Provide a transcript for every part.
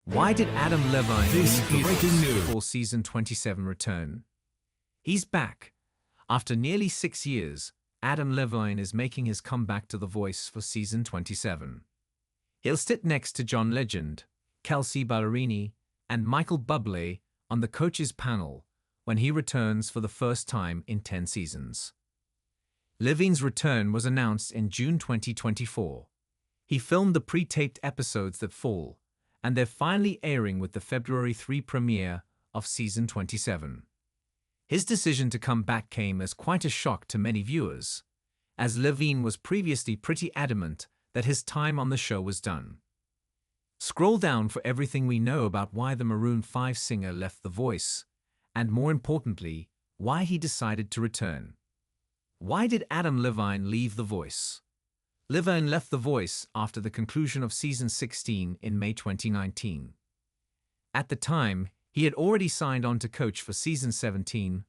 Why did Adam Levine This leave the is breaking Voice news. before season 27 return? He's back. After nearly 6 years, Adam Levine is making his comeback to The Voice for season 27. He'll sit next to John Legend, Kelsea Ballerini, and Michael Bublé on the coaches panel when he returns for the first time in 10 seasons. Levine's return was announced in June 2024. He filmed the pre-taped episodes that fall, and they're finally airing with the February 3 premiere of season 27. His decision to come back came as quite a shock to many viewers, as Levine was previously pretty adamant that his time on the show was done. Scroll down for everything we know about why the Maroon 5 singer left The Voice, and more importantly, why he decided to return. Why did Adam Levine leave The Voice? Levine left The Voice after the conclusion of season 16 in May 2019. At the time, he had already signed on to coach for season 17,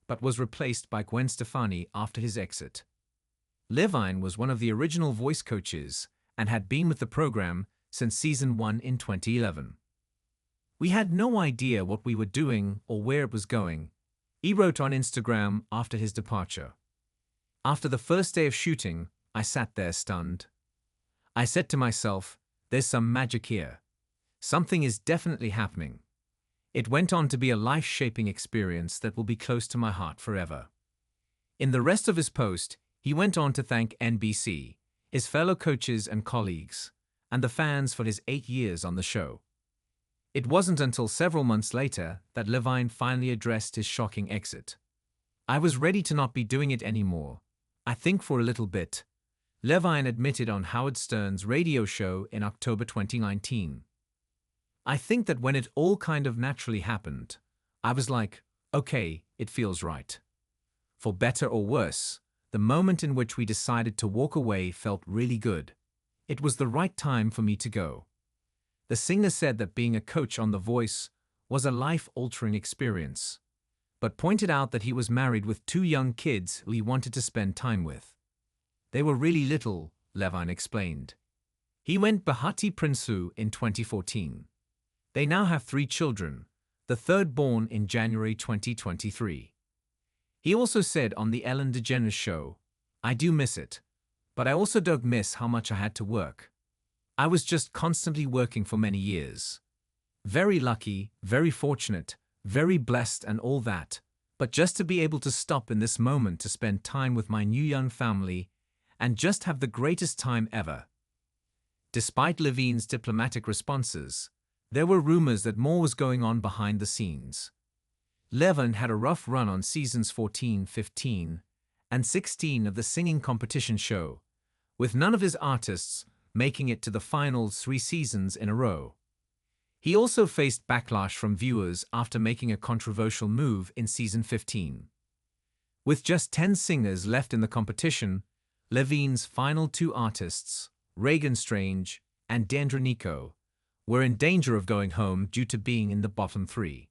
but was replaced by Gwen Stefani after his exit. Levine was one of the original voice coaches and had been with the program since season 1 in 2011. "We had no idea what we were doing or where it was going," he wrote on Instagram after his departure. "After the first day of shooting, I sat there stunned. I said to myself, there's some magic here. Something is definitely happening." It went on to be a life-shaping experience that will be close to my heart forever. In the rest of his post, he went on to thank NBC, his fellow coaches and colleagues, and the fans for his 8 years on the show. It wasn't until several months later that Levine finally addressed his shocking exit. "I was ready to not be doing it anymore. I think for a little bit," Levine admitted on Howard Stern's radio show in October 2019. "I think that when it all kind of naturally happened, I was like, okay, it feels right. For better or worse, the moment in which we decided to walk away felt really good. It was the right time for me to go." The singer said that being a coach on The Voice was a life-altering experience, but pointed out that he was married with 2 young kids who he wanted to spend time with. "They were really little," Levine explained. He went Bahati Prinsu in 2014. They now have 3 children, the third born in January 2023. He also said on the Ellen DeGeneres show, "I do miss it, but I also don't miss how much I had to work. I was just constantly working for many years. Very lucky, very fortunate, very blessed and all that, but just to be able to stop in this moment to spend time with my new young family and just have the greatest time ever." Despite Levine's diplomatic responses, there were rumors that more was going on behind the scenes. Levine had a rough run on seasons 14, 15, and 16 of the singing competition show, with none of his artists making it to the finals 3 seasons in a row. He also faced backlash from viewers after making a controversial move in season 15. With just 10 singers left in the competition, Levine's final 2 artists, Reagan Strange and Deandra Nico, were in danger of going home due to being in the bottom 3.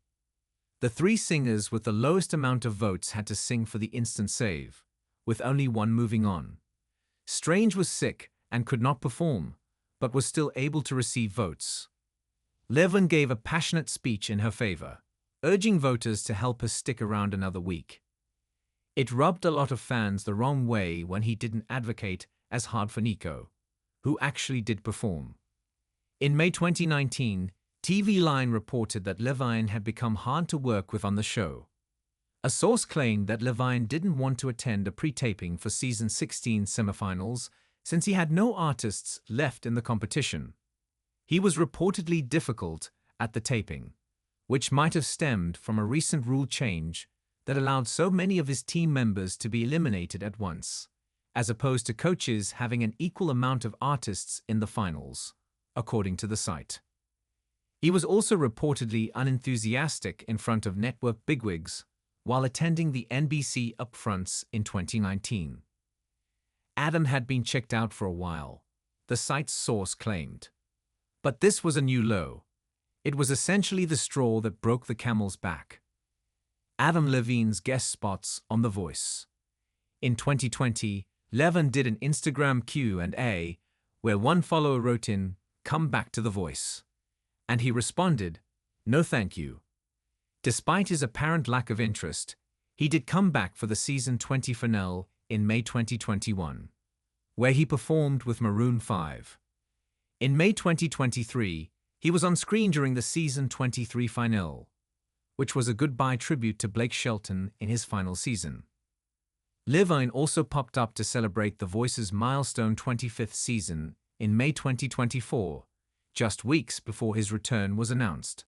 The 3 singers with the lowest amount of votes had to sing for the instant save, with only one moving on. Strange was sick and could not perform, but was still able to receive votes. Levine gave a passionate speech in her favor, urging voters to help her stick around another week. It rubbed a lot of fans the wrong way when he didn't advocate as hard for Nico, who actually did perform. In May 2019, TV Line reported that Levine had become hard to work with on the show. A source claimed that Levine didn't want to attend a pre-taping for season 16 semifinals since he had no artists left in the competition. He was reportedly difficult at the taping, which might have stemmed from a recent rule change that allowed so many of his team members to be eliminated at once, as opposed to coaches having an equal amount of artists in the finals, according to the site. He was also reportedly unenthusiastic in front of network bigwigs while attending the NBC upfronts in 2019. Adam had been checked out for a while, the site's source claimed. But this was a new low. It was essentially the straw that broke the camel's back. Adam Levine's guest spots on The Voice. In 2020, Levine did an Instagram Q&A where one follower wrote in, "Come back to The Voice," And he responded, "No thank you." Despite his apparent lack of interest, he did come back for the season 20 finale in May 2021, where he performed with Maroon 5. In May 2023, he was on screen during the season 23 finale, which was a goodbye tribute to Blake Shelton in his final season. Levine also popped up to celebrate The Voice's milestone 25th season in May 2024, just weeks before his return was announced.